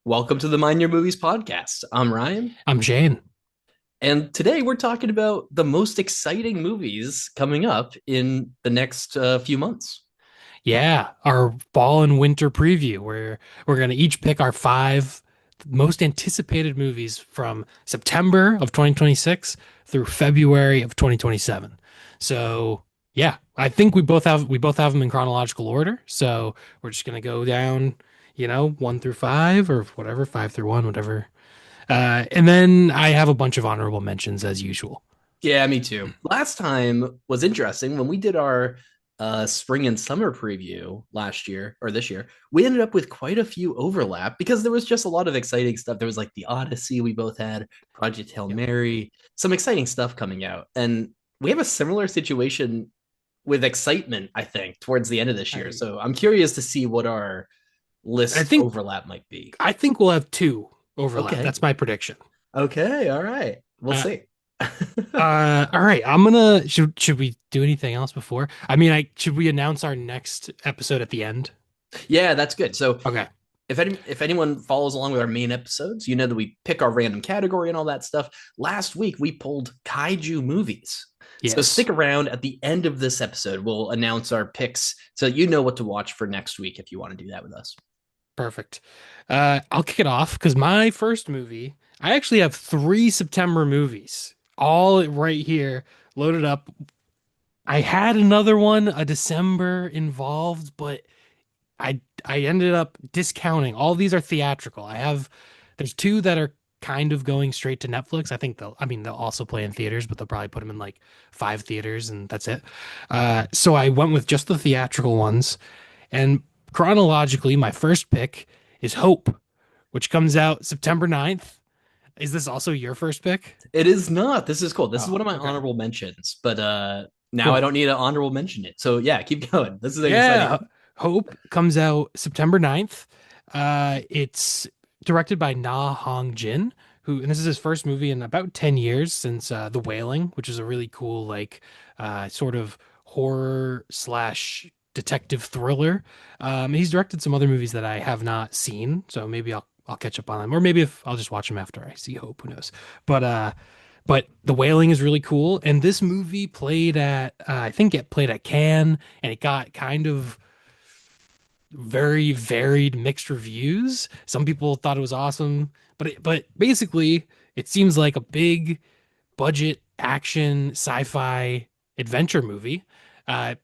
Welcome to the Mind Your Movies podcast. I'm Ryan, I'm Shane. and today we're talking about the most exciting movies coming up in the next few months. Yeah, our fall and winter preview where we're going to each pick our five most anticipated movies from September of 2026 through February of 2027. So, yeah, I think we both have them in chronological order. So, we're just going to go down, 1 through 5 or whatever, 5 through 1, whatever. And then I have a bunch of honorable mentions as usual. Yeah, me too. Last time was interesting when we did our spring and summer preview last year or this year. We ended up with quite a few overlap because there was just a lot of exciting stuff. There was like the Odyssey we both had, Project Hail Yep. Mary, some exciting stuff coming out, and we have a similar situation with excitement, I think, towards the end of this year. I So I'm curious to see what our I list think overlap might be. I think we'll have two overlap. Okay. That's my prediction. Okay. All right. We'll Uh, see. all right. I'm gonna should we do anything else before? I mean, I should we announce our next episode at the end? Yeah, that's good. So Okay. if anyone follows along with our main episodes, you know that we pick our random category and all that stuff. Last week we pulled kaiju movies. So Yes. stick around at the end of this episode. We'll announce our picks so you know what to watch for next week if you want to do that with us. Perfect. I'll kick it off because my first movie, I actually have three September movies, all right here, loaded up. I had another one, a December involved, but I ended up discounting. All these are theatrical. There's two that are kind of going straight to Netflix. I mean, they'll also play in theaters, but they'll probably put them in like five theaters and that's it. So I went with just the theatrical ones. And chronologically, my first pick is Hope, which comes out September 9th. Is this also your first pick? It is not. This is cool. This is one Oh, of my okay. honorable mentions, but now I Cool. don't need to honorable mention it. So yeah, keep going. This is an exciting Yeah, one. Hope comes out September 9th. It's directed by Na Hong Jin, and this is his first movie in about 10 years since The Wailing, which is a really cool, like, sort of horror slash detective thriller. He's directed some other movies that I have not seen, so maybe I'll catch up on them, or maybe if I'll just watch them after I see Hope, who knows? But The Wailing is really cool, and this movie played at I think it played at Cannes, and it got kind of very varied mixed reviews. Some people thought it was awesome, but basically it seems like a big budget action sci-fi adventure movie. Uh,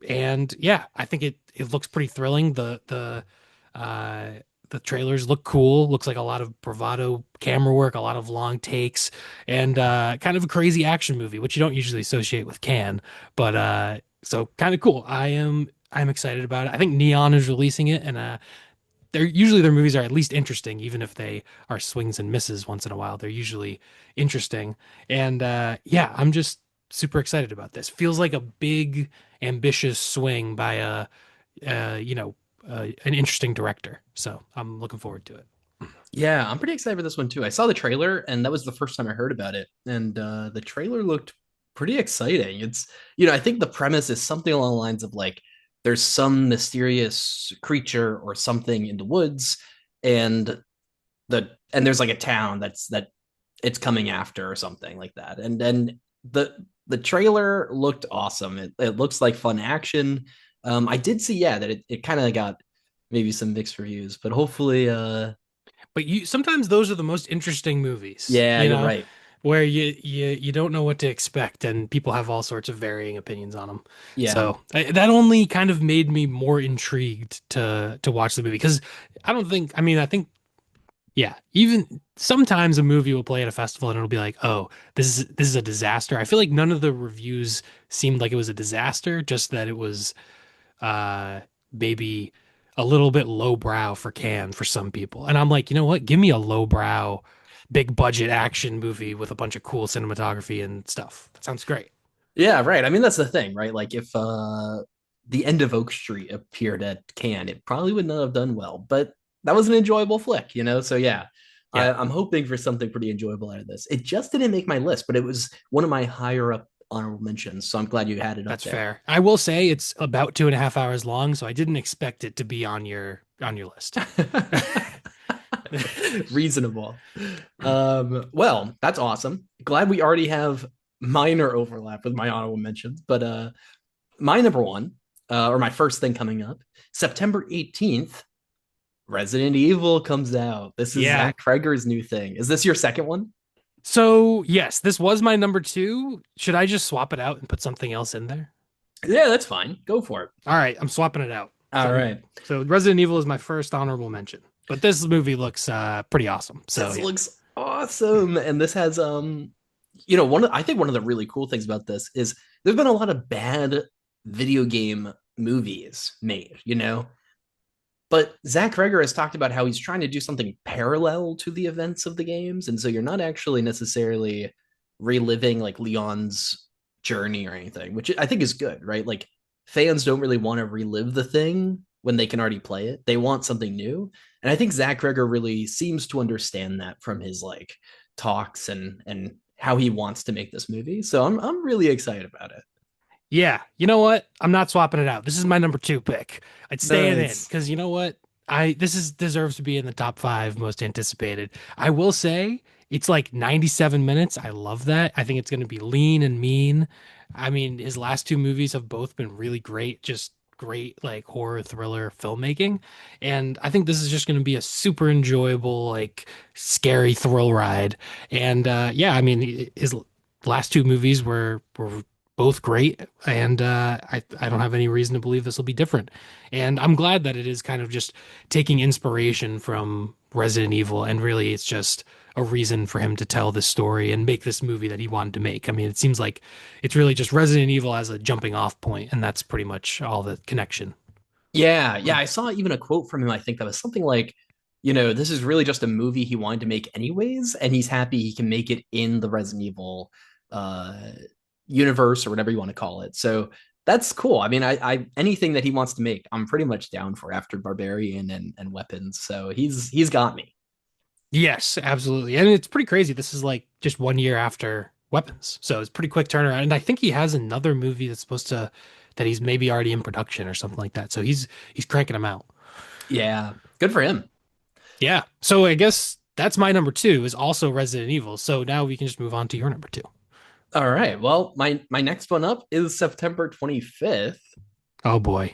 and yeah, I think it looks pretty thrilling. Uh the trailers look cool. Looks like a lot of bravado camera work, a lot of long takes, and kind of a crazy action movie, which you don't usually associate with Cannes, but so kind of cool. I'm excited about it. I think Neon is releasing it, and their movies are at least interesting, even if they are swings and misses once in a while. They're usually interesting, and yeah, I'm just super excited about this. Feels like a big, ambitious swing by an interesting director. So I'm looking forward to it. Yeah, I'm pretty excited for this one too. I saw the trailer, and that was the first time I heard about it. And the trailer looked pretty exciting. I think the premise is something along the lines of like there's some mysterious creature or something in the woods, and there's like a town that it's coming after or something like that. And then the trailer looked awesome. It looks like fun action. I did see, yeah, that it kind of got maybe some mixed reviews, but hopefully But you sometimes those are the most interesting movies, yeah, you're right. where you don't know what to expect, and people have all sorts of varying opinions on them. Yeah. So that only kind of made me more intrigued to watch the movie because I think yeah, even sometimes a movie will play at a festival and it'll be like, oh, this is a disaster. I feel like none of the reviews seemed like it was a disaster, just that it was uh maybe a little bit lowbrow for Cannes for some people. And I'm like, you know what? Give me a lowbrow, big budget action movie with a bunch of cool cinematography and stuff. That sounds great. Yeah, right. I mean, that's the thing, right? Like if the end of Oak Street appeared at Cannes, it probably would not have done well, but that was an enjoyable flick. So yeah, Yeah, I'm hoping for something pretty enjoyable out of this. It just didn't make my list, but it was one of my higher up honorable mentions, so I'm glad you had it up that's there. fair. I will say it's about 2.5 hours long, so I didn't expect it to be on your list. Reasonable. Well, that's awesome. Glad we already have minor overlap with my honorable mentions, but my number one, or my first thing coming up, September 18th, Resident Evil comes out. This is Yeah. Zach Kreger's new thing. Is this your second one? So, yes, this was my number two. Should I just swap it out and put something else in there? Yeah, that's fine. Go for it. All right, I'm swapping it out. All right. So Resident Evil is my first honorable mention. But this movie looks pretty awesome. So, This yeah. looks awesome. And this has I think one of the really cool things about this is there's been a lot of bad video game movies made, But Zach Kreger has talked about how he's trying to do something parallel to the events of the games. And so you're not actually necessarily reliving like Leon's journey or anything, which I think is good, right? Like fans don't really want to relive the thing when they can already play it. They want something new. And I think Zach Kreger really seems to understand that from his like talks and how he wants to make this movie. So I'm really excited about it. Yeah, you know what? I'm not swapping it out. This is my number two pick. It's staying in Nice. because you know what? I this is deserves to be in the top five most anticipated. I will say it's like 97 minutes. I love that. I think it's going to be lean and mean. I mean, his last two movies have both been really great, just great like horror thriller filmmaking. And I think this is just going to be a super enjoyable, like scary thrill ride. And yeah, I mean, his last two movies were both great, and I don't have any reason to believe this will be different. And I'm glad that it is kind of just taking inspiration from Resident Evil, and really it's just a reason for him to tell this story and make this movie that he wanted to make. I mean, it seems like it's really just Resident Evil as a jumping off point, and that's pretty much all the connection. Yeah, yeah. I saw even a quote from him, I think that was something like, this is really just a movie he wanted to make anyways, and he's happy he can make it in the Resident Evil uh universe or whatever you want to call it. So that's cool. I mean, I anything that he wants to make, I'm pretty much down for after Barbarian and Weapons. So he's got me. Yes, absolutely. And it's pretty crazy. This is like just 1 year after Weapons. So it's pretty quick turnaround. And I think he has another movie that's supposed to that he's maybe already in production or something like that. So he's cranking them out. Yeah, good for him. Yeah. So I guess that's my number two is also Resident Evil. So now we can just move on to your number two. All right. Well, my next one up is September 25th. Oh boy.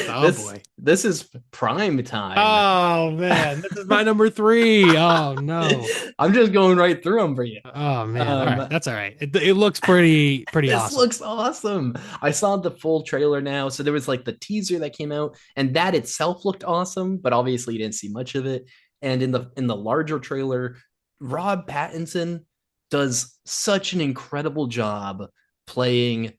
Oh this boy. this is prime time. Oh man, this is my number three. Oh no. I'm just going right through them for you. Oh man. All right. Um, That's all right. It looks pretty this awesome. looks awesome. I saw the full trailer now. So there was like the teaser that came out, and that itself looked awesome, but obviously you didn't see much of it. And in the larger trailer, Rob Pattinson does such an incredible job playing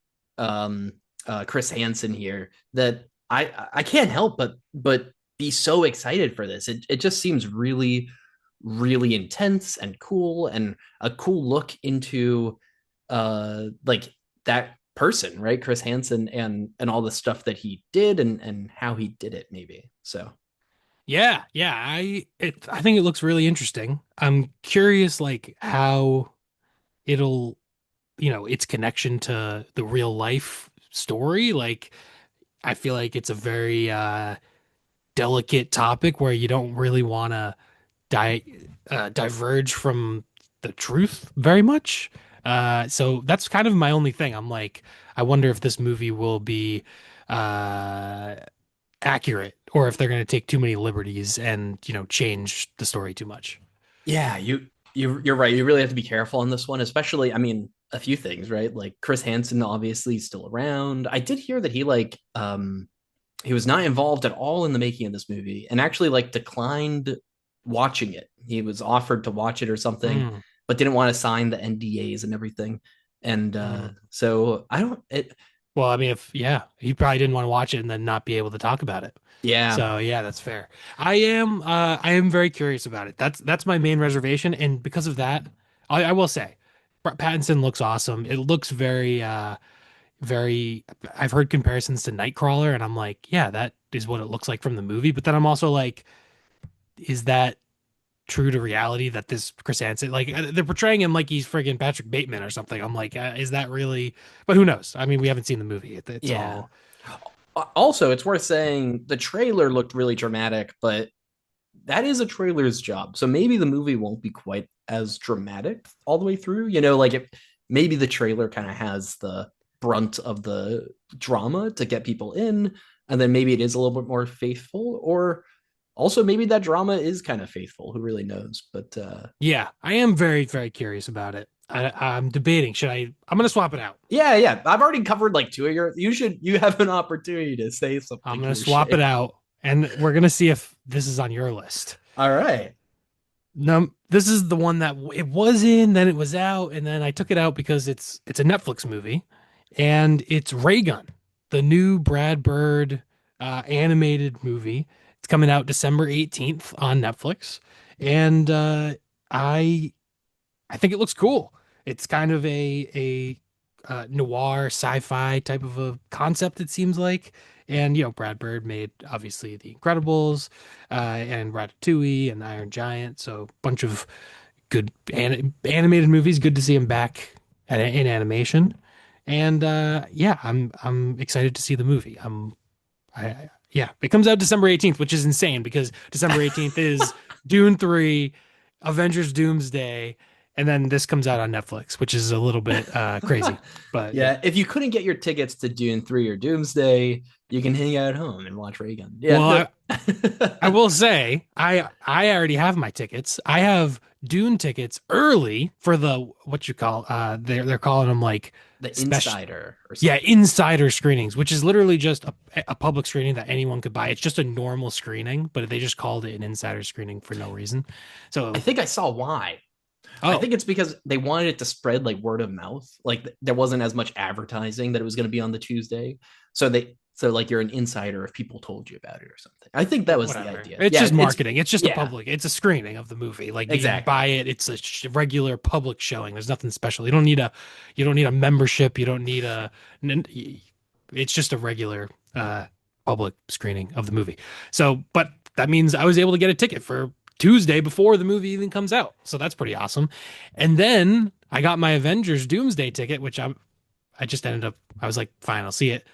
Chris Hansen here that I can't help but be so excited for this. It just seems really really intense and cool and a cool look into like that person, right? Chris Hansen and all the stuff that he did and how he did it maybe. So Yeah. I think it looks really interesting. I'm curious like how it'll its connection to the real life story. Like I feel like it's a very delicate topic where you don't really want to di diverge from the truth very much. So that's kind of my only thing. I'm like, I wonder if this movie will be uh, accurate or if they're going to take too many liberties and, change the story too much. yeah, you're right. You really have to be careful on this one, especially I mean a few things, right? Like Chris Hansen obviously is still around. I did hear that he was not involved at all in the making of this movie and actually like declined watching it. He was offered to watch it or something, Mm, but didn't want to sign the NDAs and everything. And mm. so I don't it Well, I mean, if yeah, he probably didn't want to watch it and then not be able to talk about it. yeah. So yeah, that's fair. I am very curious about it. That's my main reservation, and because of that, I will say, Pattinson looks awesome. It looks very. I've heard comparisons to Nightcrawler, and I'm like, yeah, that is what it looks like from the movie. But then I'm also like, is that true to reality? That this Chris Hansen, like, they're portraying him like he's friggin' Patrick Bateman or something. I'm like, is that really? But who knows? I mean, we haven't seen the movie. It's Yeah. all. Also, it's worth saying the trailer looked really dramatic, but that is a trailer's job. So maybe the movie won't be quite as dramatic all the way through. Like if maybe the trailer kind of has the brunt of the drama to get people in, and then maybe it is a little bit more faithful, or also maybe that drama is kind of faithful. Who really knows? But Yeah, I am very, very curious about it. I'm debating. I'm going to swap it out. yeah, yeah. I've already covered like two of your. You have an opportunity to say I'm something going to swap it cliche. out and we're going to see if this is on your list. All right. No, this is the one that it was in, then it was out, and then I took it out because it's a Netflix movie, and it's Ray Gun, the new Brad Bird animated movie. It's coming out December 18th on Netflix, and I I think it looks cool. It's kind of a noir sci-fi type of a concept, it seems like. And Brad Bird made obviously The Incredibles, and Ratatouille and Iron Giant. So a bunch of good animated movies. Good to see him back in animation. And yeah, I'm excited to see the movie. Yeah, it comes out December 18th, which is insane because December 18th is Dune 3, Avengers Doomsday, and then this comes out on Netflix, which is a little bit crazy. But yeah. Yeah, if you couldn't get your tickets to Dune 3 or Doomsday, you can hang out at home and watch Reagan. Yeah, Well, no. I will say I already have my tickets. I have Dune tickets early for the what you call they're calling them like The special. Insider or Yeah, something. insider screenings, which is literally just a public screening that anyone could buy. It's just a normal screening, but they just called it an insider screening for no reason. I So, think I saw why. I oh, think it's because they wanted it to spread like word of mouth. Like there wasn't as much advertising that it was going to be on the Tuesday. So like you're an insider if people told you about it or something. I think that was the whatever. idea. It's Yeah, just marketing. It's just yeah, it's a screening of the movie. Like you buy exactly. it, it's a regular public showing. There's nothing special. You don't need a membership. You don't need it's just a regular public screening of the movie. So, but that means I was able to get a ticket for Tuesday before the movie even comes out. So that's pretty awesome. And then I got my Avengers Doomsday ticket, which I just ended up I was like, fine, I'll see it.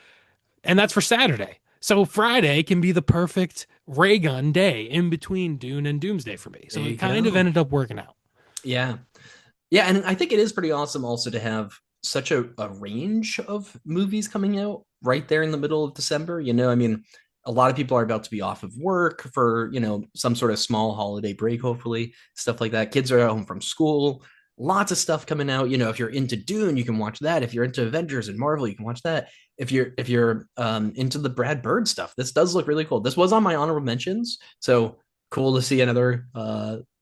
And that's for Saturday. So Friday can be the perfect ray gun day in between Dune and Doomsday for me. There So you it kind of go. ended up working out. Yeah. Yeah, and I think it is pretty awesome also to have such a range of movies coming out right there in the middle of December. I mean, a lot of people are about to be off of work for, some sort of small holiday break, hopefully, stuff like that. Kids are at home from school. Lots of stuff coming out. If you're into Dune, you can watch that. If you're into Avengers and Marvel, you can watch that. If you're into the Brad Bird stuff, this does look really cool. This was on my honorable mentions, so cool to see another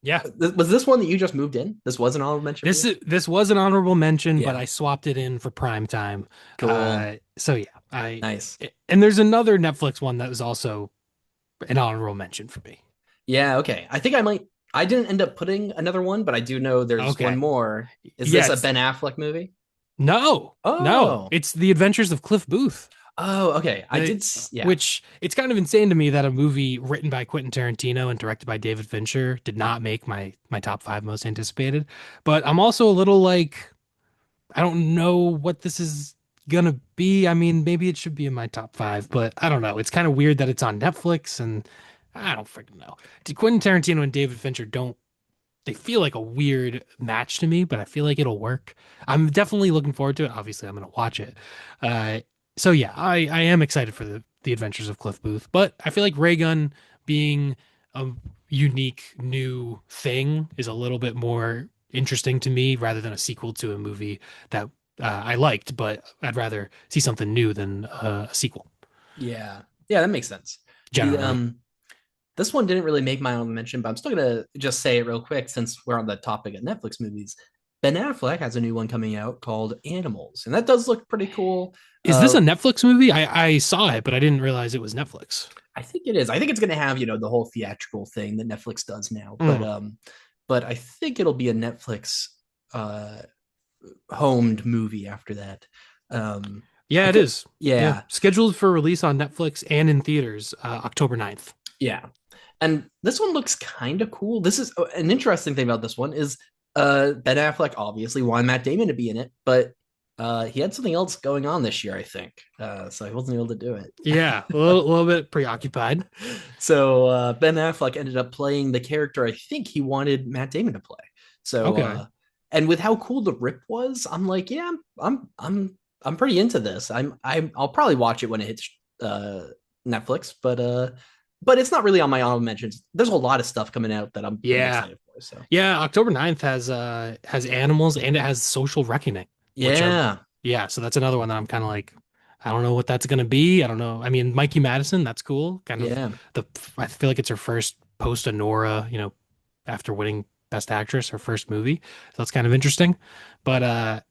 Yeah. was this one that you just moved in? This was an honorable mention for you? This was an honorable mention, but Yeah. I swapped it in for prime time. Cool. So yeah, I Nice. and there's another Netflix one that was also an honorable mention for me. Yeah, okay. I didn't end up putting another one, but I do know there's one Okay. more. Is this a Yes. Ben Affleck movie? No. Oh. It's The Adventures of Cliff Booth. Oh, okay. The Yeah. which it's kind of insane to me that a movie written by Quentin Tarantino and directed by David Fincher did not make my top five most anticipated. But I'm also a little like I don't know what this is gonna be. I mean, maybe it should be in my top five, but I don't know. It's kind of weird that it's on Netflix, and I don't freaking know. Quentin Tarantino and David Fincher don't. They feel like a weird match to me, but I feel like it'll work. I'm definitely looking forward to it. Obviously, I'm gonna watch it. Uh, so yeah, I am excited for the Adventures of Cliff Booth, but I feel like Ray Gun being a unique new thing is a little bit more interesting to me rather than a sequel to a movie that I liked, but I'd rather see something new than a sequel Yeah. Yeah, that makes sense. The generally. This one didn't really make my own mention, but I'm still gonna just say it real quick since we're on the topic of Netflix movies. Ben Affleck has a new one coming out called Animals, and that does look pretty cool. Is this a Uh, Netflix movie? I saw it, but I didn't realize it was Netflix. I think it is. I think it's going to have, the whole theatrical thing that Netflix does now. But Mm. but I think it'll be a Netflix uh homed movie after that. I Yeah, it could is. Yeah, yeah, scheduled for release on Netflix and in theaters October 9th. yeah. And this one looks kind of cool. This is an interesting thing about this one is Ben Affleck obviously wanted Matt Damon to be in it, but He had something else going on this year, I think. So he wasn't able to do it. Yeah, a little bit preoccupied. So Ben Affleck ended up playing the character I think he wanted Matt Damon to play. So Okay. and with how cool the rip was, I'm like, yeah, I'm pretty into this. I'll probably watch it when it hits Netflix, but it's not really on my honorable mentions. There's a lot of stuff coming out that I'm pretty Yeah. excited for. So Yeah, October 9th has animals and it has Social Reckoning, which are yeah, yeah, so that's another one that I'm kind of like I don't know what that's gonna be. I don't know. I mean, Mikey Madison, that's cool. Kind of yeah, the I feel like it's her first post Honora, after winning Best Actress, her first movie. So that's kind of interesting. But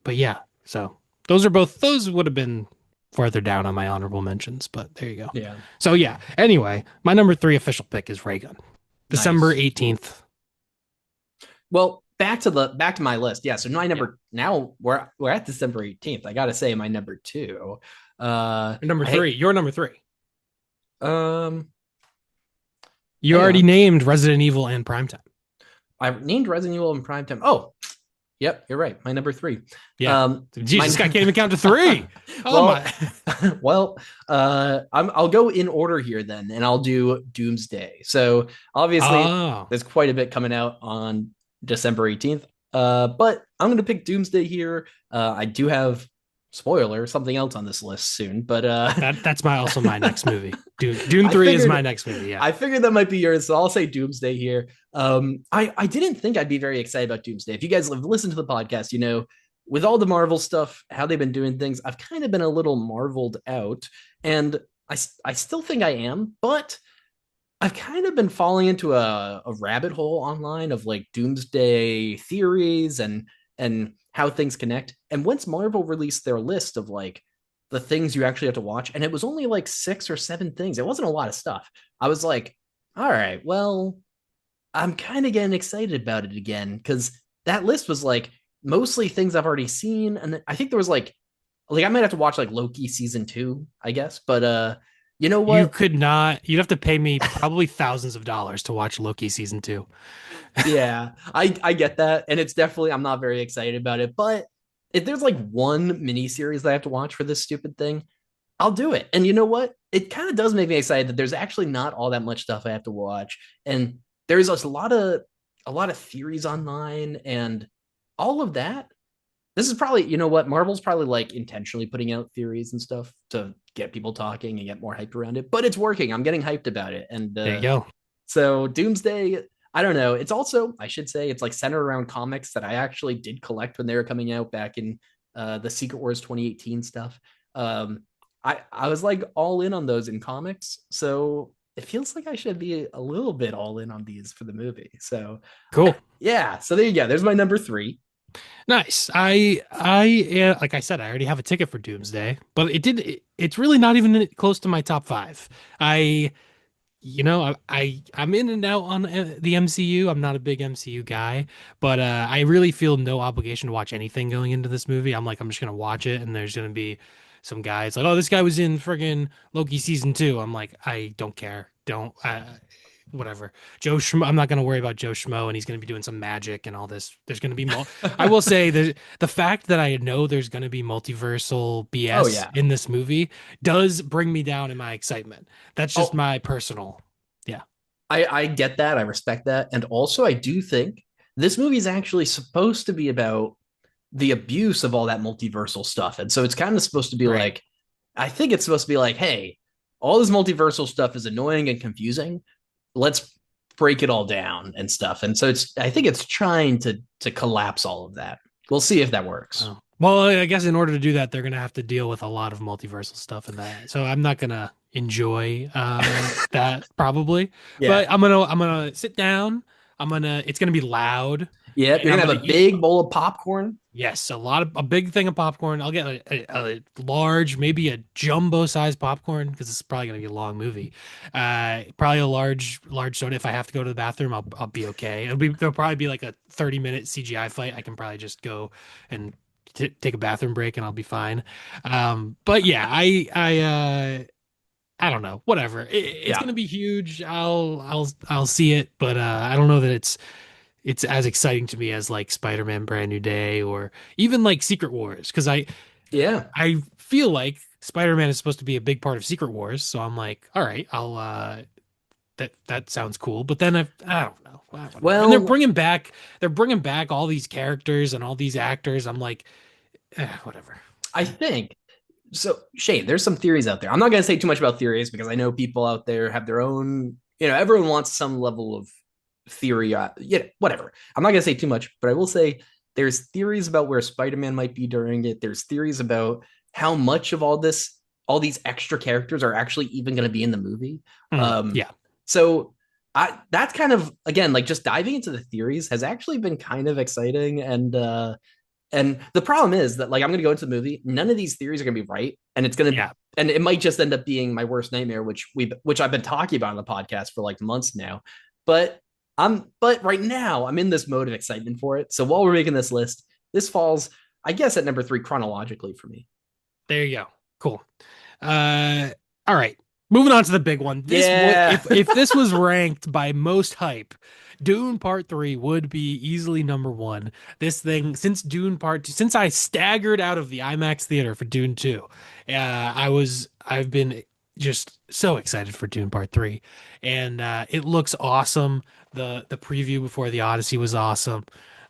yeah, so those would have been further down on my honorable mentions, but there you go. yeah. So yeah, anyway, my number three official pick is Ray Gun. December Nice. 18th. Well, back to my list. Yeah, so my Yeah. number now we're at December 18th. I gotta say my number two. Number I three. You're number three. um You hang already on. named Resident Evil and Primetime. I named Resident Evil in prime time. Oh, yep, you're right. My number three. Yeah. Jeez, My this guy can't even count to three. Oh well, my. well, I'll go in order here then, and I'll do Doomsday. So obviously, Oh, there's quite a bit coming out on December 18th. But I'm gonna pick Doomsday here. I do have spoiler something else on this list soon, but that's my next movie. Dune I 3 is figured my next movie. Yeah. I figured that might be yours, so I'll say Doomsday here. I didn't think I'd be very excited about Doomsday. If you guys have listened to the podcast, with all the Marvel stuff, how they've been doing things, I've kind of been a little marveled out, and I still think I am, but I've kind of been falling into a rabbit hole online of like Doomsday theories and how things connect. And once Marvel released their list of like the things you actually have to watch, and it was only like 6 or 7 things. It wasn't a lot of stuff. I was like, all right, well, I'm kind of getting excited about it again because that list was like mostly things I've already seen, and I think there was like I might have to watch like Loki season 2, I guess. But you know You what? could not, you'd have to pay me probably thousands of dollars to watch Loki season two. Yeah, I get that, and it's definitely I'm not very excited about it. But if there's like one mini series that I have to watch for this stupid thing, I'll do it. And you know what? It kind of does make me excited that there's actually not all that much stuff I have to watch, and there's a lot of theories online and all of that. This is probably, you know what? Marvel's probably like intentionally putting out theories and stuff to get people talking and get more hype around it, but it's working. I'm getting hyped about it, and There you go. so Doomsday, I don't know. It's also, I should say, it's like centered around comics that I actually did collect when they were coming out back in the Secret Wars 2018 stuff. I was like all in on those in comics, so it feels like I should be a little bit all in on these for the movie. So, Cool. yeah. So there you go. There's my number three. Nice. Like I said, I already have a ticket for Doomsday, but it's really not even close to my top five. I, I'm in and out on the MCU. I'm not a big MCU guy, but I really feel no obligation to watch anything going into this movie. I'm just gonna watch it, and there's gonna be some guys like, oh, this guy was in friggin' Loki season two. I'm like, I don't care. Don't. Whatever. Joe Schmo, I'm not going to worry about Joe Schmo and he's going to be doing some magic and all this. There's going to be I will say the fact that I know there's going to be multiversal Oh BS yeah. in this movie does bring me down in my excitement. That's just Oh, my personal. Yeah. I get that. I respect that, and also I do think this movie is actually supposed to be about the abuse of all that multiversal stuff. And so it's kind of supposed to be Right. like, I think it's supposed to be like, hey, all this multiversal stuff is annoying and confusing. Let's break it all down and stuff. And so I think it's trying to collapse all of that. We'll see if that works. Oh. Well, I guess in order to do that, they're going to have to deal with a lot of multiversal stuff in that. So I'm not going to enjoy that probably, Yeah. but I'm going to sit down. It's going to be loud Yep. and You're I'm gonna going have to a eat. big bowl of popcorn. Yes, a big thing of popcorn. I'll get a large, maybe a jumbo sized popcorn because it's probably gonna be a long movie. Probably a large soda. If I have to go to the bathroom, I'll be okay. There'll probably be like a 30-minute CGI fight. I can probably just go and take a bathroom break and I'll be fine. But yeah, I don't know. Whatever. It's Yeah. gonna be huge. I'll see it, but I don't know that it's as exciting to me as like Spider-Man Brand New Day or even like Secret Wars because I Yeah. I feel like Spider-Man is supposed to be a big part of Secret Wars, so I'm like, all right, I'll that sounds cool. But then I don't know, whatever. And Well, they're bringing back all these characters and all these actors. I'm like, whatever. I think so. Shane, there's some theories out there. I'm not going to say too much about theories because I know people out there have their own, everyone wants some level of theory. Yeah, whatever. I'm not going to say too much, but I will say there's theories about where Spider-Man might be during it. There's theories about how much of all these extra characters are actually even going to be in the movie. Um, Yeah, so that's kind of, again, like just diving into the theories has actually been kind of exciting. And the problem is that, like, I'm going to go into the movie, none of these theories are going to be right, yeah. and it might just end up being my worst nightmare, which I've been talking about on the podcast for like months now. But but right now I'm in this mode of excitement for it. So while we're making this list, this falls, I guess, at number 3 chronologically for me. There you go. Cool. Uh, all right. Moving on to the big one. This would Yeah. if this was ranked by most hype, Dune Part 3 would be easily number one. This thing since Dune Part 2, since I staggered out of the IMAX theater for Dune 2, I've been just so excited for Dune Part 3. And it looks awesome. The preview before the Odyssey was awesome.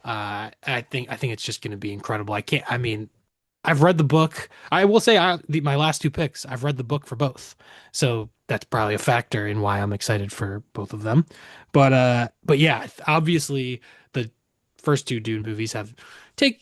I think it's just going to be incredible. I mean, I've read the book. I will say my last two picks, I've read the book for both. So that's probably a factor in why I'm excited for both of them. But yeah, obviously the first two Dune movies have take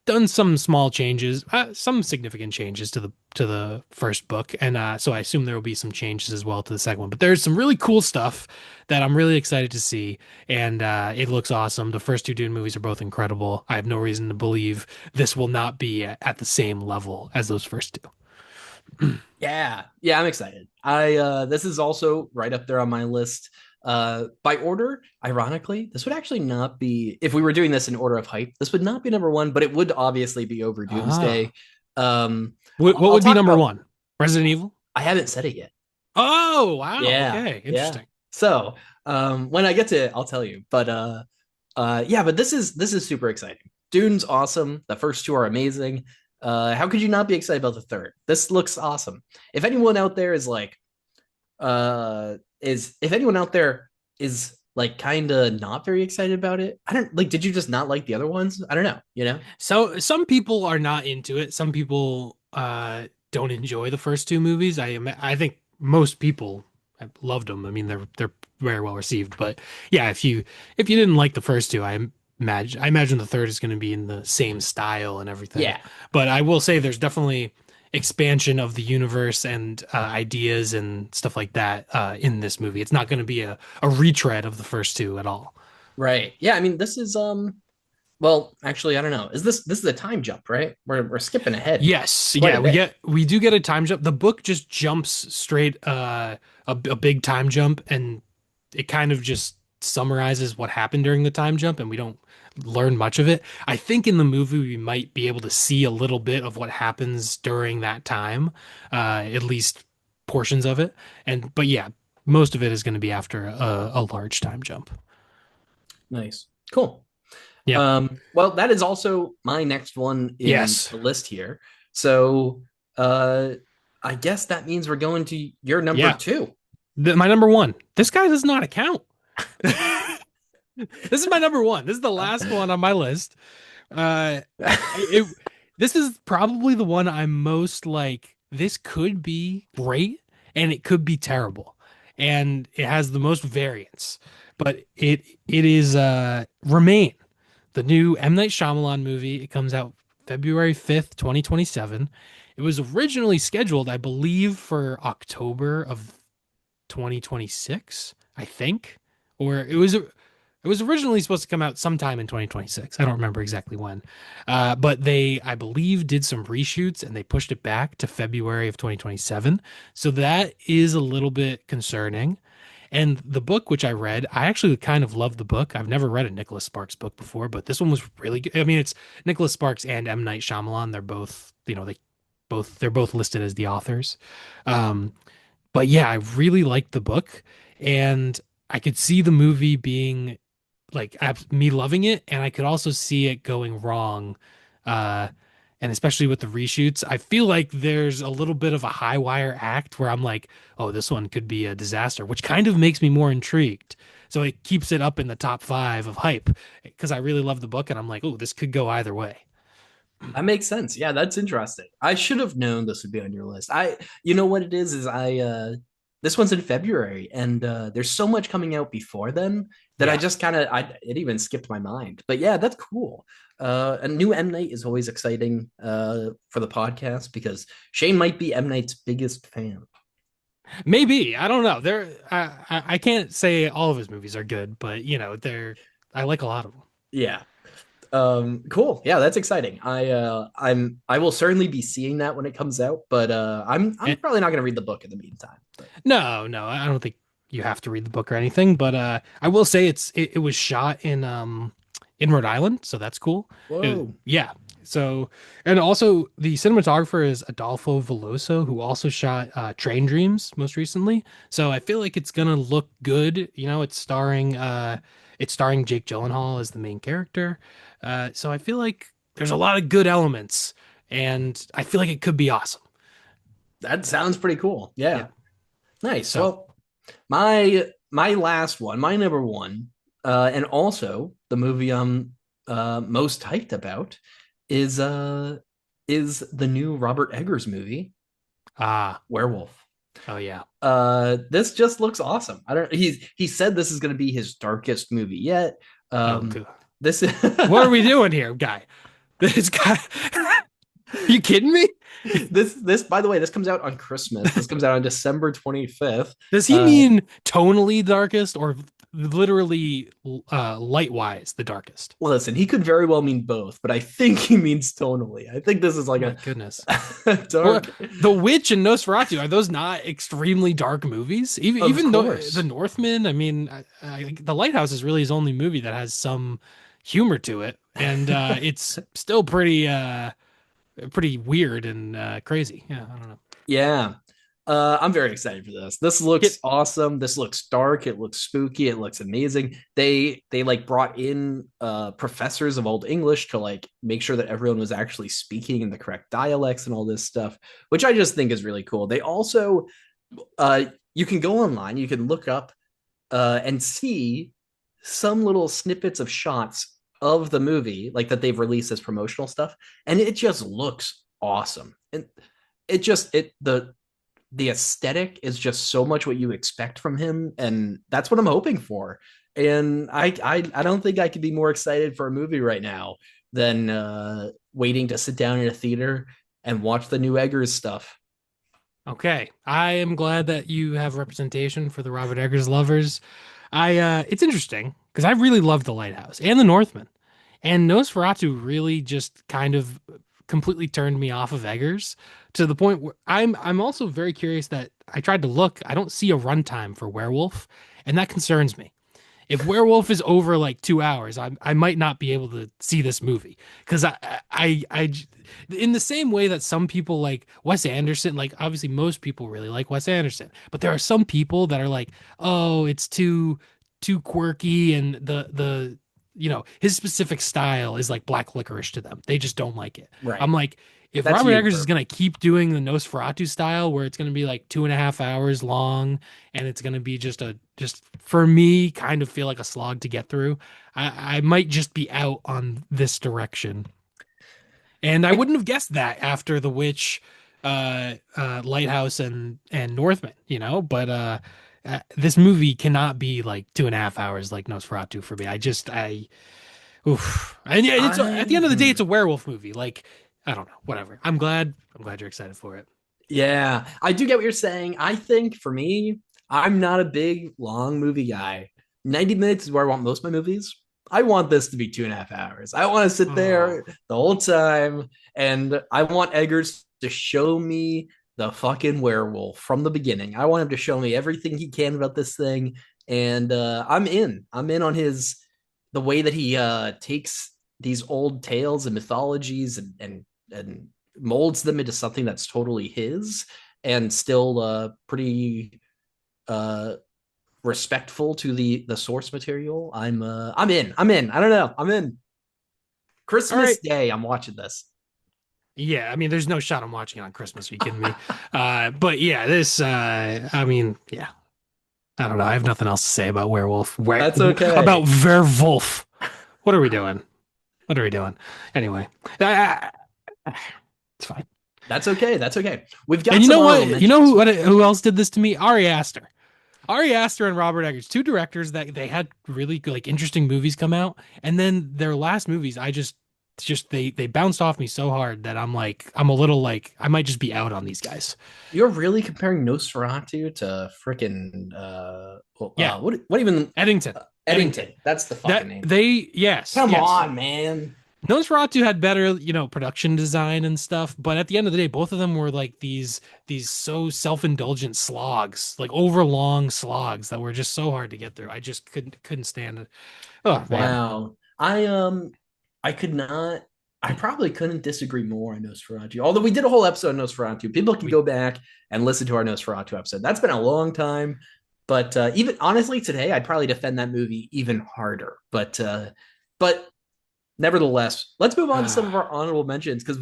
done some small changes, some significant changes to the first book, and so I assume there will be some changes as well to the second one. But there's some really cool stuff that I'm really excited to see, and it looks awesome. The first two Dune movies are both incredible. I have no reason to believe this will not be at the same level as those first two. Yeah. Yeah, I'm excited. I This is also right up there on my list. By order, ironically, this would actually not be, if we were doing this in order of hype, this would not be number one, but it would obviously be over Doomsday. Ah, Um what I'll would be talk number about, one? Resident Evil? I haven't said it yet. Oh, wow. Yeah. Okay, Yeah. interesting. So, when I get to it, I'll tell you. But yeah, but this is super exciting. Dune's awesome. The first two are amazing. How could you not be excited about the third? This looks awesome. If anyone out there is like, if anyone out there is like kind of not very excited about it, I don't like. Did you just not like the other ones? I don't know. You know? So some people are not into it. Some people don't enjoy the first two movies. I think most people loved them. I mean, they're very well received. But yeah, if you didn't like the first two, I imagine the third is going to be in the same style and everything. Yeah. But I will say there's definitely expansion of the universe and ideas and stuff like that in this movie. It's not going to be a retread of the first two at all. Right. Yeah. I mean, this is Well, actually, I don't know. This is a time jump, right? We're skipping ahead Yes, quite yeah, a bit. we do get a time jump. The book just jumps straight a big time jump, and it kind of just summarizes what happened during the time jump, and we don't learn much of it. I think in the movie we might be able to see a little bit of what happens during that time, at least portions of it. And but yeah, most of it is going to be after a large time jump. Nice. Cool. Yep. Well, that is also my next one in Yes. the list here. So, uh, I guess that means we're going to your number Yeah. two. My number one. This guy does not account. This is my number one. This is the last one on my list. Uh, it, this is probably the one I'm most like, this could be great and it could be terrible. And it has the most variance. But it is Remain, the new M. Night Shyamalan movie. It comes out February 5th, 2027. It was originally scheduled, I believe, for October of 2026, I think. Or it was originally supposed to come out sometime in 2026. I don't remember exactly when. But they, I believe, did some reshoots and they pushed it back to February of 2027. So that is a little bit concerning. And the book, which I read, I actually kind of love the book. I've never read a Nicholas Sparks book before, but this one was really good. I mean, it's Nicholas Sparks and M. Night Shyamalan. They're both, they're both listed as the authors. Um, but yeah, I really liked the book, and I could see the movie being like me loving it, and I could also see it going wrong. Uh, and especially with the reshoots, I feel like there's a little bit of a high wire act where I'm like, oh, this one could be a disaster, which kind of makes me more intrigued. So it keeps it up in the top five of hype because I really love the book and I'm like, oh, this could go either way. That makes sense. Yeah, that's interesting. I should have known this would be on your list. You know what it is this one's in February, and there's so much coming out before then that I Yeah. just kind of, it even skipped my mind. But yeah, that's cool. A new M Night is always exciting for the podcast because Shane might be M Night's biggest fan. Maybe. I don't know. I can't say all of his movies are good, but I like a lot of them. Yeah. Cool. Yeah, that's exciting. I will certainly be seeing that when it comes out, but I'm And probably not going to read the book in the meantime. But no, no, I don't think you have to read the book or anything, but I will say it was shot in Rhode Island, so that's cool. whoa. Yeah. So and also the cinematographer is Adolfo Veloso, who also shot Train Dreams most recently. So I feel like it's gonna look good. It's starring Jake Gyllenhaal as the main character. So I feel like there's a lot of good elements, and I feel like it could be awesome. That sounds pretty cool. Yeah. Yeah. Nice. So Well, my last one, my number one, and also the movie I'm most hyped about is uh is the new Robert Eggers movie, ah, Werewolf. oh yeah. This just looks awesome. I don't he said this is gonna be his darkest movie yet. Oh Um good. this What are we doing here, guy? This guy. You kidding me? this by the way, this comes out on Christmas. This comes out on December 25th. Does he Uh mean tonally darkest or literally light wise the darkest? Listen, he could very well mean both, but I think he means tonally. I think this is Oh like my goodness. a Well, dark, The Witch and Nosferatu, are those not extremely dark movies? Even of even though The course. Northman, I mean, The Lighthouse is really his only movie that has some humor to it, and it's still pretty weird and crazy. Yeah, I don't know. Yeah. I'm very excited for this. This looks Get awesome. This looks dark. It looks spooky. It looks amazing. They like brought in professors of Old English to like make sure that everyone was actually speaking in the correct dialects and all this stuff, which I just think is really cool. They also you can go online, you can look up and see some little snippets of shots of the movie, like that they've released as promotional stuff, and it just looks awesome. And the aesthetic is just so much what you expect from him, and that's what I'm hoping for. And I don't think I could be more excited for a movie right now than waiting to sit down in a theater and watch the new Eggers stuff. Okay. I am glad that you have representation for the Robert Eggers lovers. It's interesting because I really love The Lighthouse and The Northman. And Nosferatu really just kind of completely turned me off of Eggers to the point where I'm also very curious that I tried to look, I don't see a runtime for Werewolf, and that concerns me. If Werewolf is over like 2 hours, I might not be able to see this movie because in the same way that some people like Wes Anderson, like obviously most people really like Wes Anderson, but there are some people that are like, oh, it's too quirky, and his specific style is like black licorice to them. They just don't like it. I'm Right. like, if That's Robert you Eggers is gonna perfect. keep doing the Nosferatu style, where it's gonna be like 2.5 hours long, and it's gonna be just for me kind of feel like a slog to get through, I might just be out on this direction. And I I wouldn't have guessed that after The Witch, Lighthouse, and Northman, but this movie cannot be like 2.5 hours like Nosferatu for me. Oof. And yeah, it's at the I end of the day, hmm. it's a werewolf movie. Like, I don't know, whatever. I'm glad you're excited for it. Yeah, I do get what you're saying. I think for me, I'm not a big long movie guy. 90 minutes is where I want most of my movies. I want this to be 2.5 hours. I want to sit there Oh, the whole time, and I want Eggers to show me the fucking werewolf from the beginning. I want him to show me everything he can about this thing, and I'm in. I'm in on his the way that he takes these old tales and mythologies and molds them into something that's totally his and still pretty uh respectful to the source material. I'm in. I don't know. I'm in. all Christmas right. Day, I'm watching this. Yeah, I mean, there's no shot I'm watching it on Christmas. Are you kidding me? But yeah, this. I mean, yeah, I don't know. I have nothing else to say about werewolf. That's okay. About werewolf. What are we doing? What are we doing? Anyway, I, it's fine. That's okay. That's okay. We've And got you some know honorable what? You know mentions. who else did this to me? Ari Aster. Ari Aster and Robert Eggers, two directors that they had really like interesting movies come out, and then their last movies, I just they bounced off me so hard that I'm a little like I might just be out on these guys. You're really comparing Nosferatu to freaking Yeah, what even Eddington, Eddington. Eddington? That's the fucking That name. they yes Come yes. on, man. Nosferatu had better, production design and stuff, but at the end of the day, both of them were like these so self-indulgent slogs, like overlong slogs that were just so hard to get through. I just couldn't stand it. Oh man. Wow. I could not I probably couldn't disagree more on Nosferatu. Although we did a whole episode on Nosferatu. People can We go back and listen to our Nosferatu episode. That's been a long time. But even honestly today, I'd probably defend that movie even harder. But nevertheless, let's move on to some of our honorable mentions because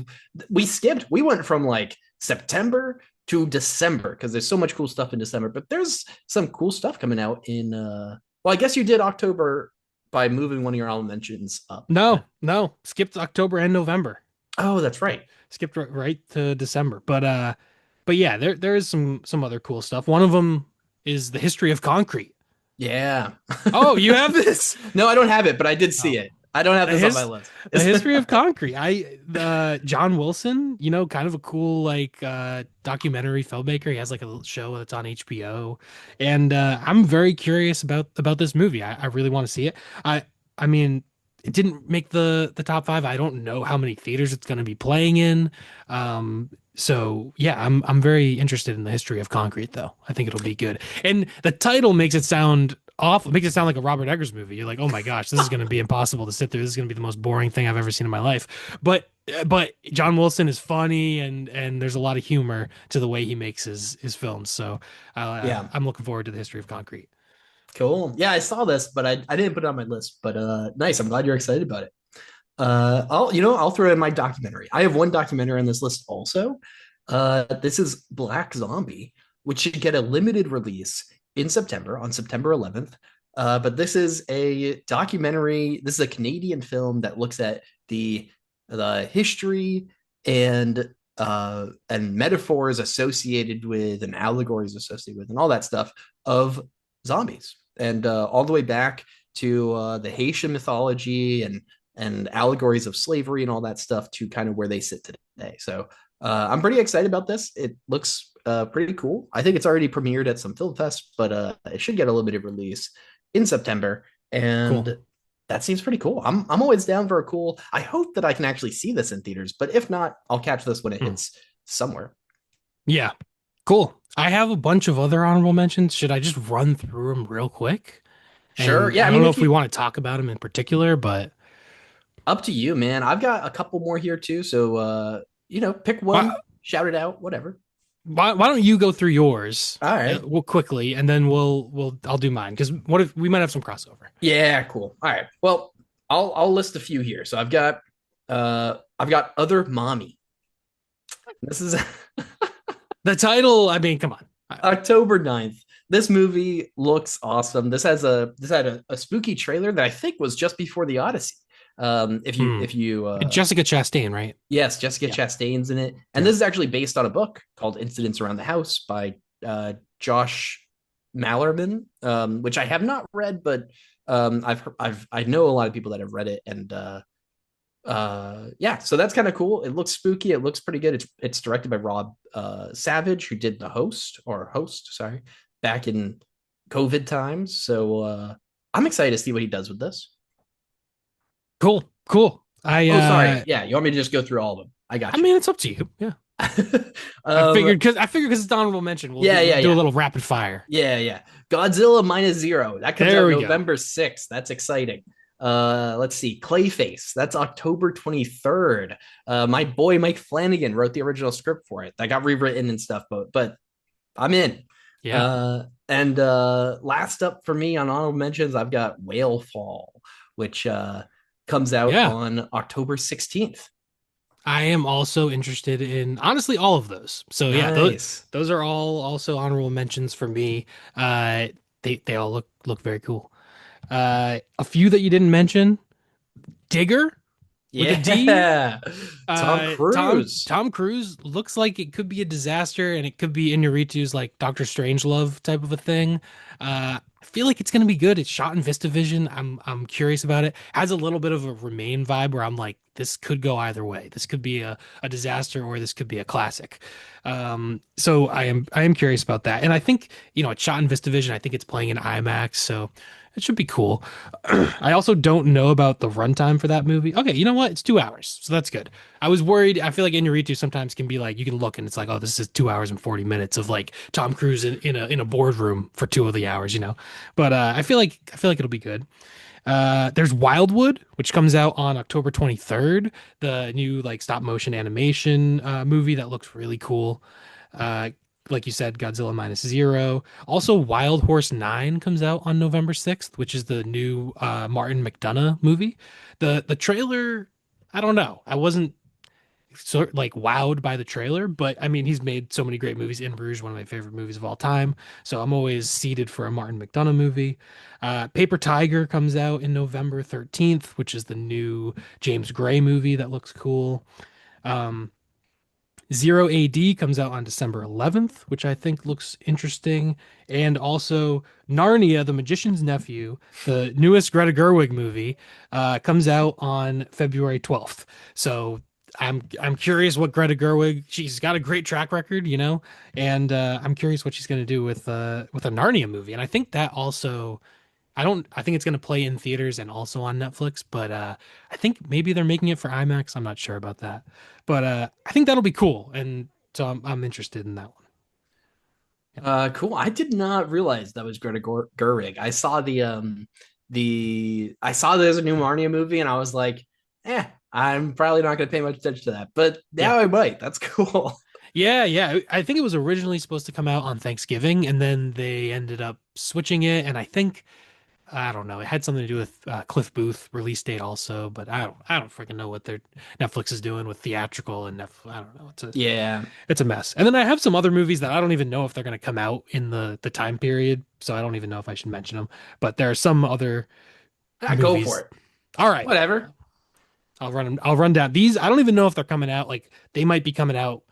we skipped. We went from like September to December because there's so much cool stuff in December. But there's some cool stuff coming out in well, I guess you did October by moving one of your honorable mentions up. no, skipped October and November. Oh, that's right. Skipped right to December. But yeah, there is some other cool stuff. One of them is the history of concrete. Yeah. Oh, you have this? No, I don't have it, but I did Oh. see it. I don't have The this on my his list. the history of concrete. John Wilson, kind of a cool like documentary filmmaker. He has like a little show that's on HBO, and I'm very curious about this movie. I really want to see it. I mean, it didn't make the top five. I don't know how many theaters it's going to be playing in. So yeah, I'm very interested in the history of concrete, though. I think it'll be good. And the title makes it sound awful. It makes it sound like a Robert Eggers movie. You're like, oh my gosh, this is going to be impossible to sit through. This is going to be the most boring thing I've ever seen in my life. But John Wilson is funny, and there's a lot of humor to the way he makes his films. So Yeah. I'm looking forward to the history of concrete. Cool. Yeah, I saw this, but I didn't put it on my list. But nice. I'm glad you're excited about it. I'll throw in my documentary. I have one documentary on this list also. This is Black Zombie, which should get a limited release in September on September 11th. But this is a documentary. This is a Canadian film that looks at the history and metaphors associated with and allegories associated with and all that stuff of zombies and all the way back to the Haitian mythology and allegories of slavery and all that stuff to kind of where they sit today. So I'm pretty excited about this. It looks pretty cool. I think it's already premiered at some film fests, but it should get a limited release in September. Cool. And that seems pretty cool. I'm always down for a cool. I hope that I can actually see this in theaters, but if not, I'll catch this when it Hmm. hits somewhere. Yeah. Cool. I have a bunch of other honorable mentions. Should I just run through them real quick? Sure. And Yeah. I I don't mean, know if if we you want to talk about them in particular, but up to you, man. I've got a couple more here too. So pick why, one, shout it out, whatever. why don't you go through yours All right. we'll quickly, and then I'll do mine because what if we might have some crossover. Yeah, cool. All right. Well, I'll list a few here. So I've got Other Mommy. This is The title, I mean, come on. October 9th. This movie looks awesome. This had a spooky trailer that I think was just before the Odyssey. Hmm. If you Jessica Chastain, right? Yes, Jessica Yeah. Chastain's in it. And Yeah. this is actually based on a book called Incidents Around the House by Josh Mallerman, which I have not read, but I know a lot of people that have read it, and yeah, so that's kind of cool. It looks spooky. It looks pretty good. It's directed by Rob Savage, who did Host, sorry, back in COVID times. So I'm excited to see what he does with this. Cool. Cool. Oh, sorry. Yeah, you want me to just go through all of them? I I got you. mean, it's up to you. Yeah. um, I figured because it's honorable mention, yeah, yeah, do a yeah. little rapid fire. Yeah. Godzilla minus zero. That comes There out we go. November 6th. That's exciting. Let's see. Clayface. That's October 23rd. My boy Mike Flanagan wrote the original script for it. That got rewritten and stuff, but I'm in. Yeah. And last up for me on honorable mentions, I've got Whale Fall, which comes out Yeah. on October 16th. I am also interested in honestly all of those. So yeah, Nice. those are all also honorable mentions for me. Uh, they all look very cool. A few that you didn't mention, Digger with a D. Yeah. Tom Cruise. Tom Cruise looks like it could be a disaster, and it could be Inarritu's like Doctor Strangelove type of a thing. I feel like it's gonna be good. It's shot in VistaVision. I'm curious about it. Has a little bit of a Remain vibe where I'm like, this could go either way. This could be a disaster, or this could be a classic. So I am curious about that, and I think it's shot in VistaVision. I think it's playing in IMAX, so it should be cool. I also don't know about the runtime for that movie. Okay, you know what? It's 2 hours, so that's good. I was worried. I feel like Inarritu sometimes can be like you can look and it's like, oh, this is 2 hours and 40 minutes of like Tom Cruise in a boardroom for two of the hours. But I feel like it'll be good. There's Wildwood, which comes out on October 23rd. The new like stop motion animation movie that looks really cool. Uh, like you said, Godzilla Minus Zero. Also, Wild Horse 9 comes out on November 6th, which is the new Martin McDonagh movie. The trailer, I don't know. I wasn't sort like wowed by the trailer, but I mean, he's made so many great movies. In Bruges, one of my favorite movies of all time. So I'm always seated for a Martin McDonagh movie. Paper Tiger comes out in November 13th, which is the new James Gray movie that looks cool. Um, Zero AD comes out on December 11th, which I think looks interesting. And also Narnia, The Magician's Nephew, the newest Greta Gerwig movie, comes out on February 12th. So I'm curious what Greta Gerwig, she's got a great track record, and I'm curious what she's going to do with a Narnia movie. And I think that also I think it's going to play in theaters and also on Netflix, but I think maybe they're making it for IMAX. I'm not sure about that. But I think that'll be cool. And so I'm interested in that one. Yeah. Cool. I did not realize that was Greta Gerwig. I saw I saw there's a new Narnia movie and I was like, I'm probably not going to pay much attention to that, but Yeah. now I might. That's cool. Yeah, yeah. I think it was originally supposed to come out on Thanksgiving, and then they ended up switching it. And I don't know. It had something to do with Cliff Booth release date also, but I don't freaking know what their Netflix is doing with theatrical and Netflix. I don't know. Yeah. It's a mess. And then I have some other movies that I don't even know if they're going to come out in the time period, so I don't even know if I should mention them. But there are some other Go for movies. it. All right, Whatever. I'll run down these. I don't even know if they're coming out. Like they might be coming out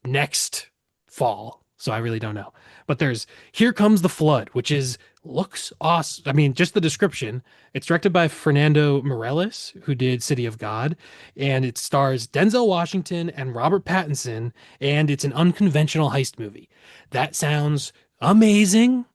next fall. So I really don't know. But there's Here Comes the Flood, which is looks awesome. I mean, just the description. It's directed by Fernando Meirelles, who did City of God, and it stars Denzel Washington and Robert Pattinson, and it's an unconventional heist movie. That sounds amazing.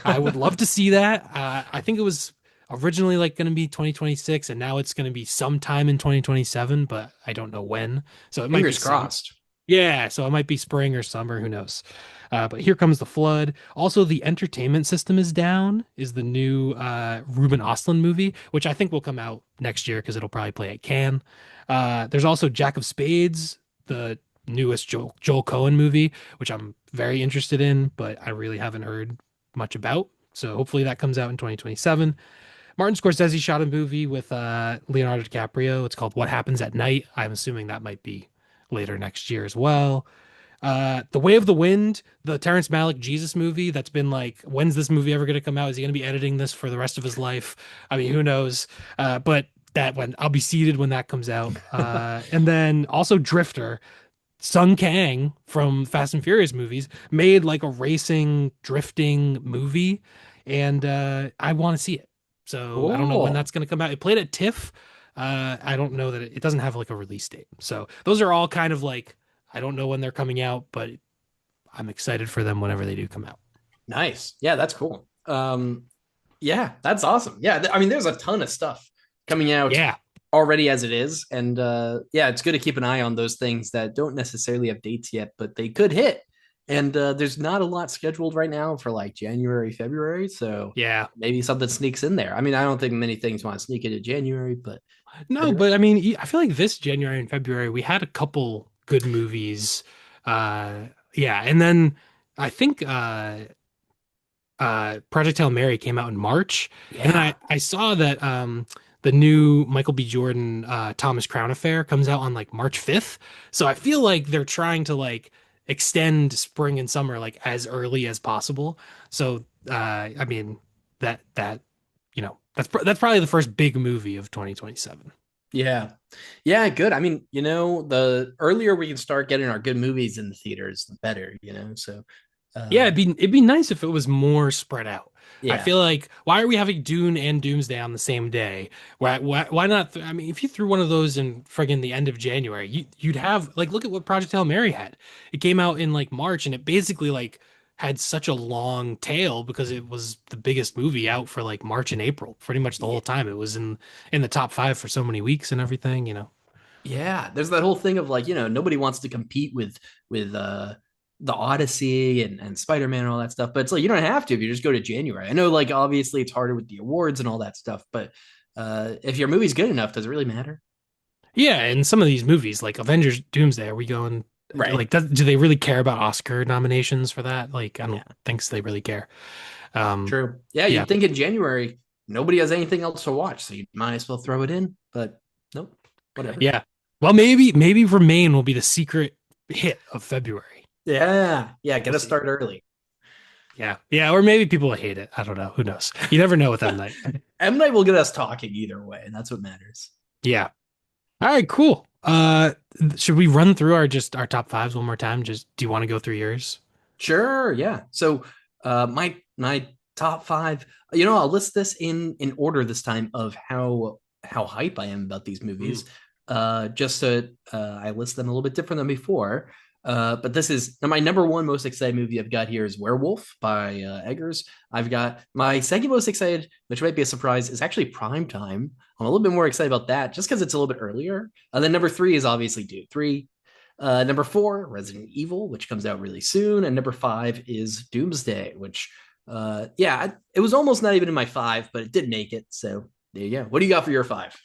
I would love to see that. I think it was originally like going to be 2026 and now it's going to be sometime in 2027, but I don't know when. So it might be Fingers some crossed. yeah, so it might be spring or summer, who knows. But Here Comes the Flood. Also, The Entertainment System is Down is the new Ruben Östlund movie, which I think will come out next year because it'll probably play at Cannes. There's also Jack of Spades, the newest Joel Cohen movie, which I'm very interested in, but I really haven't heard much about. So hopefully that comes out in 2027. Martin Scorsese shot a movie with Leonardo DiCaprio. It's called What Happens at Night. I'm assuming that might be later next year as well. The Way of the Wind, the Terrence Malick Jesus movie that's been like, when's this movie ever going to come out? Is he going to be editing this for the rest of his life? I mean, who knows? But that when I'll be seated when that comes out. And then also Drifter, Sung Kang from Fast and Furious movies made like a racing drifting movie, and I want to see it. So I don't know when Cool. that's going to come out. It played at TIFF. I don't know that it doesn't have like a release date. So those are all kind of like I don't know when they're coming out, but I'm excited for them whenever they do come out. Nice. Yeah, that's cool. Yeah, that's awesome. Yeah, I mean, there's a ton of stuff coming out Yeah, already as it is, and yeah, it's good to keep an eye on those things that don't necessarily have dates yet, but they could hit. And there's not a lot scheduled right now for like January, February, so yeah. maybe something sneaks in there. I mean, I don't think many things want to sneak into January, but No, never know. but I mean, I feel like this January and February we had a couple good movies. Yeah, and then I think Project Hail Mary came out in March, and then Yeah. I saw that the new Michael B. Jordan Thomas Crown Affair comes out on like March 5th. So I feel like they're trying to like extend spring and summer like as early as possible. So I mean that that's probably the first big movie of 2027. Yeah. Yeah, good. I mean, the earlier we can start getting our good movies in the theaters, the better. So, Yeah, uh, it'd be nice if it was more spread out. I yeah. feel like why are we having Dune and Doomsday on the same day? Why not? I mean, if you threw one of those in friggin' the end of January, you'd have like look at what Project Hail Mary had. It came out in like March, and it basically like had such a long tail because it was the biggest movie out for like March and April, pretty much the whole time. It was in the top five for so many weeks and everything. Yeah, there's that whole thing of like, nobody wants to compete with the Odyssey and Spider-Man and all that stuff, but it's like you don't have to if you just go to January. I know like obviously it's harder with the awards and all that stuff, but if your movie's good enough, does it really matter? Yeah, and some of these movies, like Avengers Doomsday, are we going Right. like do they really care about Oscar nominations for that? Like, I don't Yeah. think they really care. Um, True. Yeah, yeah. you'd think in January nobody has anything else to watch, so you might as well throw it in, but nope, whatever. Yeah. Well, maybe Remain will be the secret hit of February. Yeah. Yeah, get We'll us see. started early. Yeah. Yeah, or maybe people will hate it. I don't know. Who knows? You never know with M. Night. M Night will get us talking either way, and that's what matters. Yeah. All right, cool. Should we run through our top fives one more time? Just do you want to go through yours? Sure, yeah. So my top five, I'll list this in order this time of how hype I am about these Mm. movies. Just so I list them a little bit different than before. But this is now my number one most excited movie I've got here is Werewolf by Eggers. I've got my second most excited, which might be a surprise, is actually Prime Time. I'm a little bit more excited about that just because it's a little bit earlier. And then number three is obviously Dune 3. Number four, Resident Evil, which comes out really soon. And number five is Doomsday, which, yeah, it was almost not even in my five, but it did make it. So there you go. What do you got for your five?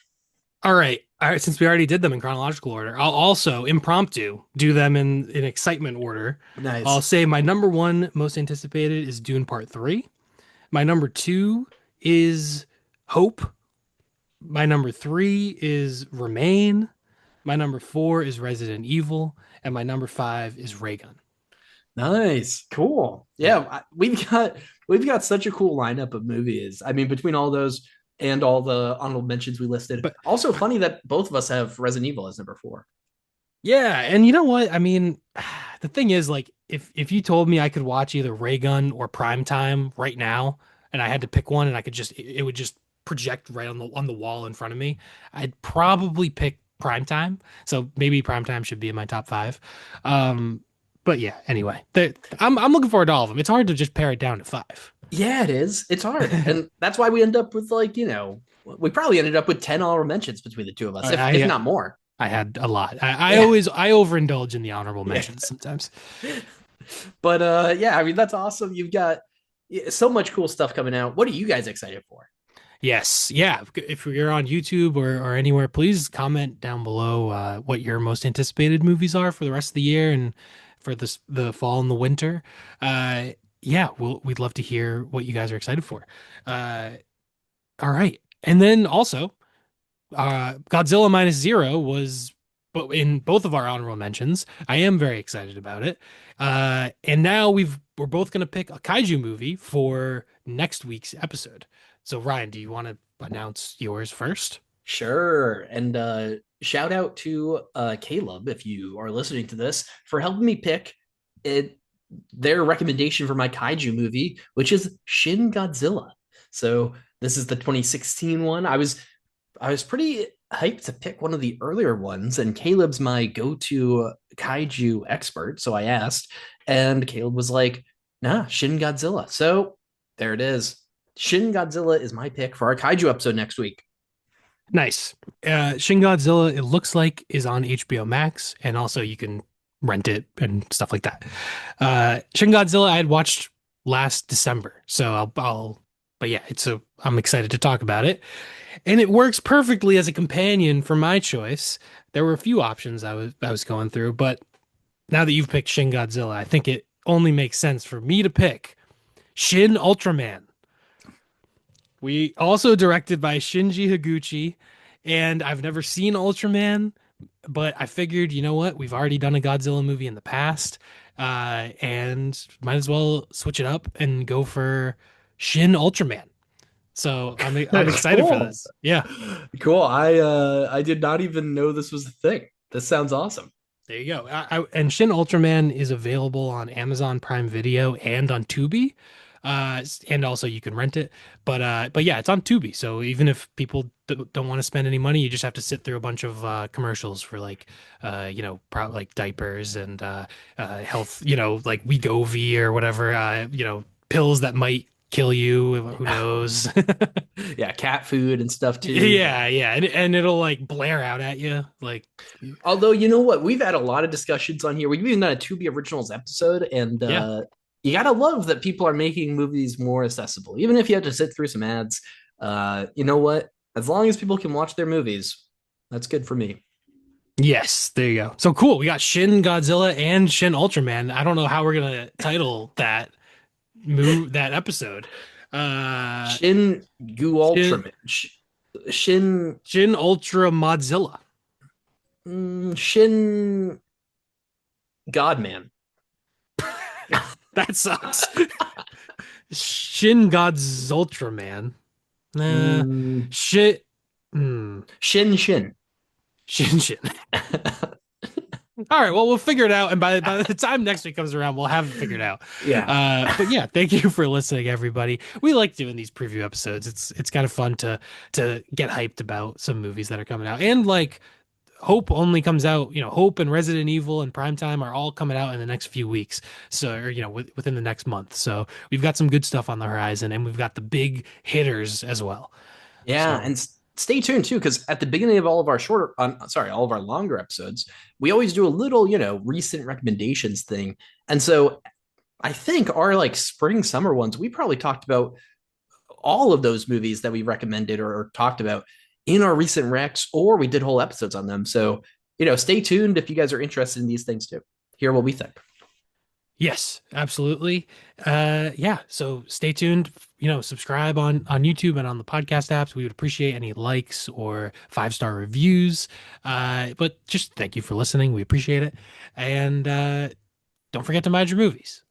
All right. All right. Since we already did them in chronological order, I'll also impromptu do them in excitement order. I'll Nice. say my number one most anticipated is Dune Part 3. My number two is Hope. My number three is Remain. My number four is Resident Evil. And my number five is Raygun. Nice. Cool. Yeah. Yeah, we've got such a cool lineup of movies. I mean, between all those and all the honorable mentions we listed. But Also funny that both of us have Resident Evil as number four. yeah, and you know what? I mean, the thing is, like, if you told me I could watch either Raygun or Prime Time right now, and I had to pick one, and I could just it would just project right on the wall in front of me, I'd probably pick Prime Time. So maybe Prime Time should be in my top five. Um, but yeah, anyway, I'm looking forward to all of them. It's hard to just pare it down to five. Yeah, it is. It's hard. And that's why we end up with like, we probably ended up with 10 honorable mentions between the two of us, if I not more. I had a lot. I Yeah. always I overindulge in the honorable Yeah. mentions sometimes. But yeah, I mean that's awesome. You've got so much cool stuff coming out. What are you guys excited for? Yes, yeah. If you're on YouTube or anywhere, please comment down below what your most anticipated movies are for the rest of the year and for the fall and the winter. Uh, yeah, we'd love to hear what you guys are excited for. Uh, all right, and then also, Godzilla minus zero was, but in both of our honorable mentions. I am very excited about it. And now we're both gonna pick a kaiju movie for next week's episode. So Ryan, do you want to announce yours first? Sure. And shout out to Caleb if you are listening to this for helping me pick it their recommendation for my kaiju movie, which is Shin Godzilla. So this is the 2016 one. I was pretty hyped to pick one of the earlier ones, and Caleb's my go-to kaiju expert. So I asked, and Caleb was like, "Nah, Shin Godzilla." So there it is. Shin Godzilla is my pick for our kaiju episode next week. Nice. Shin Godzilla, it looks like is on HBO Max, and also you can rent it and stuff like that. Shin Godzilla I had watched last December, so but yeah, I'm excited to talk about it. And it works perfectly as a companion for my choice. There were a few options I was going through, but now that you've picked Shin Godzilla, I think it only makes sense for me to pick Shin Ultraman. We also directed by Shinji Higuchi, and I've never seen Ultraman, but I figured, you know what? We've already done a Godzilla movie in the past, and might as well switch it up and go for Shin Ultraman. So I'm excited for Cool. this. Yeah. Cool. I did not even know this was a thing. This sounds awesome. There you go. And Shin Ultraman is available on Amazon Prime Video and on Tubi, and also you can rent it. But yeah, it's on Tubi. So even if people don't want to spend any money, you just have to sit through a bunch of commercials for like, like diapers and health, like Wegovy or whatever, pills that might kill you. Who knows? Yeah, cat food and stuff too. Yeah, yeah, and it'll like blare out at you like. Although, you know what? We've had a lot of discussions on here. We've even done a To Be Originals episode, and Yeah. you gotta love that people are making movies more accessible, even if you have to sit through some ads. You know what? As long as people can watch their movies, that's good for me. Yes, there you go. So cool. We got Shin Godzilla and Shin Ultraman. I don't know how we're gonna title that episode. Uh Shin Gu Shin Ultraman. Shin Shin Ultra Modzilla. Shin Godman. That sucks. Shin God's Ultraman. Nah. Mm, Shit. Hmm. Shin Shin. Shin Shin. All right, well, we'll figure it out, and by the time next week comes around, we'll have it figured out. Yeah. But yeah, thank you for listening, everybody. We like doing these preview episodes. It's kind of fun to get hyped about some movies that are coming out, and like Hope only comes out. Hope and Resident Evil and Primetime are all coming out in the next few weeks, so or within the next month. So we've got some good stuff on the horizon, and we've got the big hitters as well. Yeah, So and stay tuned too, because at the beginning of all of our all of our longer episodes, we always do a little, recent recommendations thing. And so I think our like spring summer ones, we probably talked about all of those movies that we recommended or talked about in our recent recs, or we did whole episodes on them. So, stay tuned if you guys are interested in these things too. Hear what we think. yes, absolutely. Yeah. So stay tuned. Subscribe on YouTube and on the podcast apps. We would appreciate any likes or 5-star reviews. But just thank you for listening. We appreciate it. And don't forget to mind your movies.